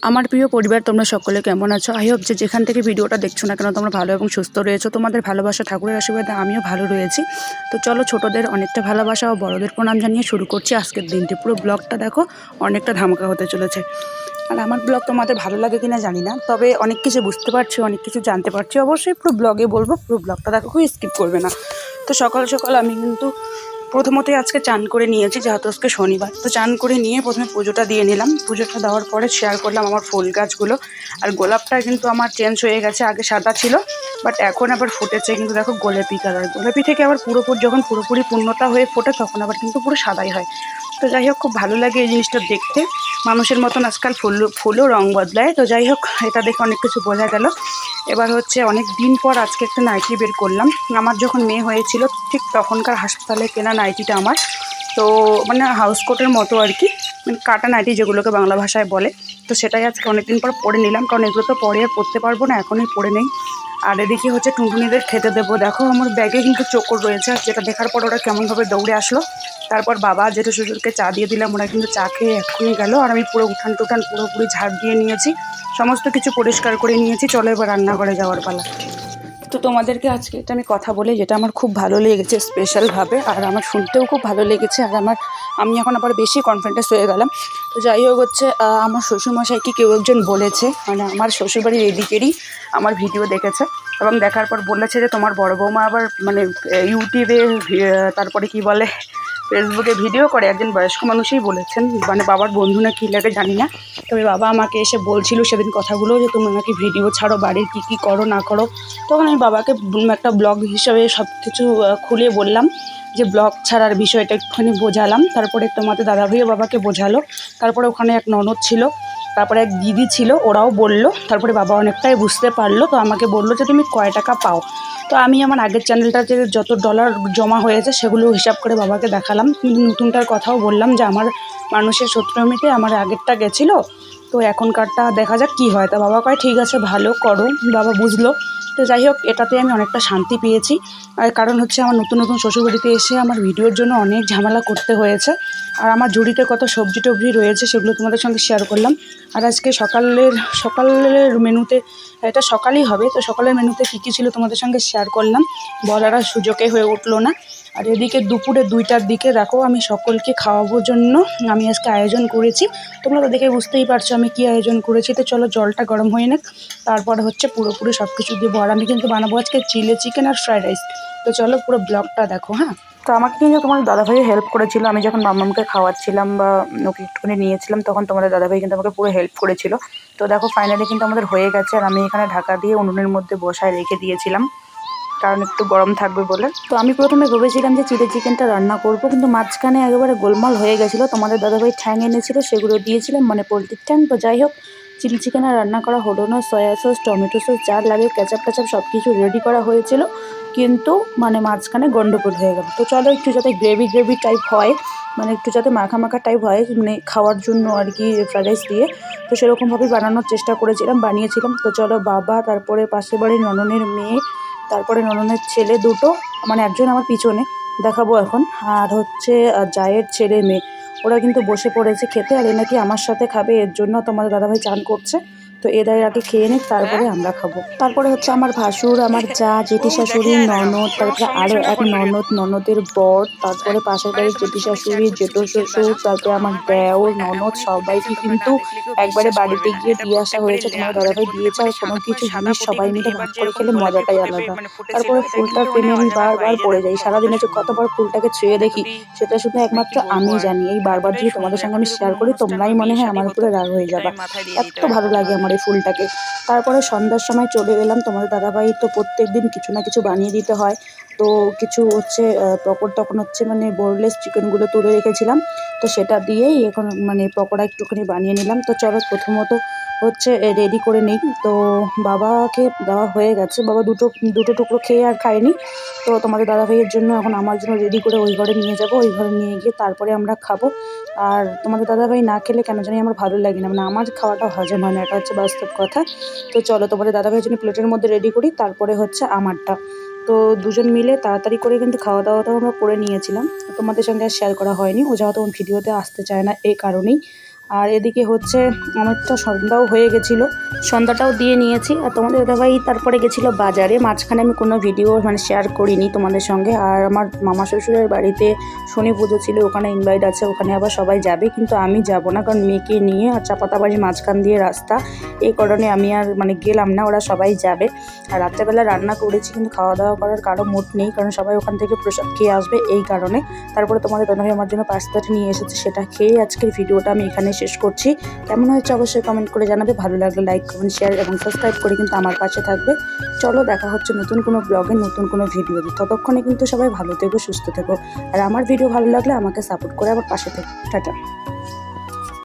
আমার প্রিয় পরিবার তোমরা সকলে কেমন আছো? আই হোপ যে যেখান থেকে ভিডিওটা দেখছো না কেন তোমরা ভালো এবং সুস্থ রয়েছো। তোমাদের ভালোবাসা ঠাকুরের আশীর্বাদে আমিও ভালো রয়েছি। তো চলো ছোটোদের অনেকটা ভালোবাসা ও বড়দের প্রণাম জানিয়ে শুরু করছি আজকের দিনটি। পুরো ব্লগটা দেখো, অনেকটা ধামাকা হতে চলেছে। আর আমার ব্লগ তোমাদের ভালো লাগে কিনা জানি না, তবে অনেক কিছু বুঝতে পারছি, অনেক কিছু জানতে পারছি। অবশ্যই পুরো ব্লগে বলবো, পুরো ব্লগটা দেখো, খুব স্কিপ করবে না। তো সকাল সকাল আমি কিন্তু প্রথমতই আজকে চান করে নিয়েছি, যেহেতু আজকে শনিবার। তো চান করে নিয়ে প্রথমে পুজোটা দিয়ে নিলাম। পুজোটা দেওয়ার পরে শেয়ার করলাম আমার ফুল গাছগুলো। আর গোলাপটা কিন্তু আমার চেঞ্জ হয়ে গেছে, আগে সাদা ছিল বাট এখন আবার ফুটেছে কিন্তু দেখো গোলাপি কালার। গোলাপি থেকে আবার যখন পুরোপুরি পূর্ণতা হয়ে ফোটে তখন আবার কিন্তু পুরো সাদাই হয়। তো যাই হোক, খুব ভালো লাগে এই জিনিসটা দেখতে। মানুষের মতন আজকাল ফুলও রং বদলায়। তো যাই হোক, এটা দেখে অনেক কিছু বোঝা গেল। এবার হচ্ছে অনেক দিন পর আজকে একটা নাইটি বের করলাম। আমার যখন মেয়ে হয়েছিল ঠিক তখনকার হাসপাতালে কেনা নাইটিটা আমার। তো মানে হাউস কোটের মতো আর কি, মানে কাটা নাইটি যেগুলোকে বাংলা ভাষায় বলে। তো সেটাই আজকে অনেকদিন পর পরে নিলাম, কারণ এগুলো তো পরে আর পরতে পারবো না, এখনই পরে নেই। আর এদিকে হচ্ছে টুনটুনিদের খেতে দেবো। দেখো আমার ব্যাগে কিন্তু চোকর রয়েছে, যেটা দেখার পর ওরা কেমনভাবে দৌড়ে আসলো। তারপর বাবা জেঠু শ্বশুরকে চা দিয়ে দিলাম, ওরা কিন্তু চা খেয়ে এক্ষুনি গেল। আর আমি পুরো উঠান টুঠান পুরোপুরি ঝাড় দিয়ে নিয়েছি, সমস্ত কিছু পরিষ্কার করে নিয়েছি। চলো এবার রান্নাঘরে যাওয়ার পালা। তো তোমাদেরকে আজকে এটা আমি কথা বলে, যেটা আমার খুব ভালো লেগেছে স্পেশালভাবে, আর আমার শুনতেও খুব ভালো লেগেছে। আর আমি এখন আবার বেশি কনফিডেন্স হয়ে গেলাম। তো যাই হোক হচ্ছে, আমার শ্বশুরমশাইকে কেউ একজন বলেছে, মানে আমার শ্বশুরবাড়ির এদিকেরই আমার ভিডিও দেখেছে এবং দেখার পর বলেছে যে তোমার বড় বৌমা আবার মানে ইউটিউবে তারপরে কি বলে ফেসবুকে ভিডিও করে। একজন বয়স্ক মানুষই বলেছেন, মানে বাবার বন্ধু না কী লাগে জানি না। তবে বাবা আমাকে এসে বলছিল সেদিন কথাগুলো, যে তুমি নাকি ভিডিও ছাড়ো, বাড়ির কী কী করো না করো। তখন আমি বাবাকে একটা ব্লগ হিসাবে সব কিছু খুলে বললাম, যে ব্লগ ছাড়ার বিষয়টা একটুখানি বোঝালাম। তারপরে তোমাদের দাদাভাইও বাবাকে বোঝালো। তারপরে ওখানে এক ননদ ছিল, তারপরে এক দিদি ছিল, ওরাও বললো। তারপরে বাবা অনেকটাই বুঝতে পারলো। তো আমাকে বললো যে তুমি কয় টাকা পাও। তো আমি আমার আগের চ্যানেলটাতে যত ডলার জমা হয়েছে সেগুলো হিসাব করে বাবাকে দেখালাম। কিন্তু নতুনটার কথাও বললাম যে আমার মানুষের সত্যমিতে আমার আগেরটা গেছিলো, তো এখনকারটা দেখা যাক কী হয়। তা বাবা কয় ঠিক আছে, ভালো করো। বাবা বুঝলো। তো যাই হোক, এটাতে আমি অনেকটা শান্তি পেয়েছি। আর কারণ হচ্ছে আমার নতুন নতুন শ্বশুরবাড়িতে এসে আমার ভিডিওর জন্য অনেক ঝামেলা করতে হয়েছে। আর আমার ঝুড়িতে কত সবজি টবজি রয়েছে সেগুলো তোমাদের সঙ্গে শেয়ার করলাম। আর আজকে সকালের মেনুতে, এটা সকালই হবে, তো সকালের মেনুতে কী কী ছিল তোমাদের সঙ্গে শেয়ার করলাম, বলার আর সুযোগে হয়ে উঠলো না। আর এদিকে দুপুরে 2টার দিকে দেখো আমি সকলকে খাওয়াবোর জন্য আমি আজকে আয়োজন করেছি। তোমরা তো দেখে বুঝতেই পারছো আমি কী আয়োজন করেছি। তো চলো জলটা গরম হয়ে নেক, তারপরে হচ্ছে পুরোপুরি সব কিছু দেবো। আর আমি কিন্তু বানাবো আজকে চিলি চিকেন আর ফ্রাইড রাইস। তো চলো পুরো ব্লগটা দেখো। হ্যাঁ, তো আমাকে কিন্তু তোমার দাদাভাই হেল্প করেছিল। আমি যখন মাম্মামকে খাওয়াচ্ছিলাম বা ওকে একটুখানি নিয়েছিলাম, তখন তোমাদের দাদাভাই কিন্তু আমাকে পুরো হেল্প করেছিল। তো দেখো ফাইনালি কিন্তু আমাদের হয়ে গেছে। আর আমি এখানে ঢাকা দিয়ে উনুনের মধ্যে বসায় রেখে দিয়েছিলাম, কারণ একটু গরম থাকবে বলে। তো আমি প্রথমে ভেবেছিলাম যে চিলি চিকেনটা রান্না করব, কিন্তু মাঝখানে একেবারে গোলমাল হয়ে গেছিলো। তোমাদের দাদাভাই ঠ্যাং এনেছিল, সেগুলো দিয়েছিলাম, মানে পোলট্রির ঠ্যাং। তো যাই হোক, চিলি চিকেন আর রান্না করা হলো না। সয়া সস, টমেটো সস যা লাগে, কেচাপ সব কিছু রেডি করা হয়েছিল, কিন্তু মানে মাঝখানে গন্ডগোল হয়ে গেল। তো চলো একটু যাতে গ্রেভি টাইপ হয়, মানে একটু যাতে মাখা মাখা টাইপ হয়, মানে খাওয়ার জন্য আর কি ফ্রাইড রাইস দিয়ে। তো সেরকমভাবেই বানানোর চেষ্টা বানিয়েছিলাম। তো চলো বাবা, তারপরে পাশের বাড়ির নননের মেয়ে, তারপরে নননের ছেলে দুটো, মানে একজন আমার পিছনে দেখাবো এখন, আর হচ্ছে জায়ের ছেলে মেয়ে, ওরা কিন্তু বসে পড়েছে খেতে। আর এ নাকি আমার সাথে খাবে, এর জন্য তোমাদের দাদাভাই চান করছে। তো এদের আগে খেয়ে নিক, তারপরে আমরা খাবো। তারপরে হচ্ছে আমার ভাসুর, আমার যা, জেঠি শাশুড়ি, ননদ, তারপরে আরও এক ননদ, ননদের বর, তারপরে পাশের বাড়ির জেঠি শাশুড়ি, জেঠু শ্বশুর, তারপরে আমার দেওর, ননদ, সবাইকে কিন্তু একবারে বাড়িতে গিয়ে দিয়ে আসা হয়েছে। তোমার দাদাভাই দিয়েছে। আর কোনো কিছু জিনিস সবাই মিলে ভাগ করে খেলে মজাটাই আলাদা। তারপরে ফুলটার প্রেমে আমি বারবার পড়ে যাই। সারাদিনে যে কতবার ফুলটাকে ছুঁয়ে দেখি সেটা শুধু একমাত্র আমিই জানি। এই বারবার যদি তোমাদের সঙ্গে আমি শেয়ার করি, তোমরাই মনে হয় আমার উপরে রাগ হয়ে যাবা, এত ভালো লাগে আমার এই ফুলটাকে। তারপরে সন্ধ্যার সময় চলে এলাম। তোমাদের দাদাভাই তো প্রত্যেক দিন কিছু না কিছু বানিয়ে দিতে হয়। তো কিছু হচ্ছে পকোড়া, তখন হচ্ছে মানে বোনলেস চিকেনগুলো তুলে রেখেছিলাম, তো সেটা দিয়েই এখন মানে পকোড়া একটুখানি বানিয়ে নিলাম। তো চলো প্রথমত হচ্ছে রেডি করে নিই। তো বাবাকে দেওয়া হয়ে গেছে, বাবা দুটো টুকরো খেয়ে আর খায়নি। তো তোমাদের দাদাভাইয়ের জন্য এখন আমার জন্য রেডি করে ওই ঘরে নিয়ে যাব। ওই ঘরে নিয়ে গিয়ে তারপরে আমরা খাবো। আর তোমাদের দাদাভাই না খেলে কেন জানি আমার ভালো লাগে না, মানে আমার খাওয়াটা হজম হয় না, এটা হচ্ছে বাস্তব কথা। তো চলো তোমাদের দাদাভাইয়ের জন্য প্লেটের মধ্যে রেডি করি, তারপরে হচ্ছে আমারটা। তো দুজন মিলে তাড়াতাড়ি করে কিন্তু খাওয়া দাওয়াটাও আমরা করে নিয়েছিলাম। তোমাদের সঙ্গে আর শেয়ার করা হয়নি, ও যেহেতু ভিডিওতে আসতে চায় না এই কারণেই। আর এদিকে হচ্ছে অনেকটা সন্ধ্যাও হয়ে গেছিলো, সন্ধ্যাটাও দিয়ে নিয়েছি। আর তোমাদের দাদাভাই তারপরে গেছিলো বাজারে, মাঝখানে আমি কোনো ভিডিও শেয়ার করিনি তোমাদের সঙ্গে। আর আমার মামা শ্বশুরের বাড়িতে শনি পুজো ছিল, ওখানে ইনভাইট আছে, ওখানে আবার সবাই যাবে, কিন্তু আমি যাব না, কারণ মেয়েকে নিয়ে আর চাপাতাবাড়ির মাঝখান দিয়ে রাস্তা, এই কারণে আমি আর গেলাম না, ওরা সবাই যাবে। আর রাত্রেবেলা রান্না করেছি, কিন্তু খাওয়া দাওয়া করার কারো মুড নেই, কারণ সবাই ওখান থেকে প্রসাদ খেয়ে আসবে, এই কারণে। তারপরে তোমাদের দাদাভাই আমার জন্য পাস্তাটা নিয়ে এসেছে, সেটা খেয়ে আজকের ভিডিওটা আমি এখানে শেষ করছি। কেমন হয়েছে অবশ্যই কমেন্ট করে জানাবে, ভালো লাগলে লাইক কমেন্ট শেয়ার এবং সাবস্ক্রাইব করে কিন্তু আমার পাশে থাকবে। চলো দেখা হচ্ছে নতুন কোনো ব্লগে, নতুন কোনো ভিডিওতে। ততক্ষণে কিন্তু সবাই ভালো থেকো, সুস্থ থেকো। আর আমার ভিডিও ভালো লাগলে আমাকে সাপোর্ট করে আমার পাশে থেকো। টাটা।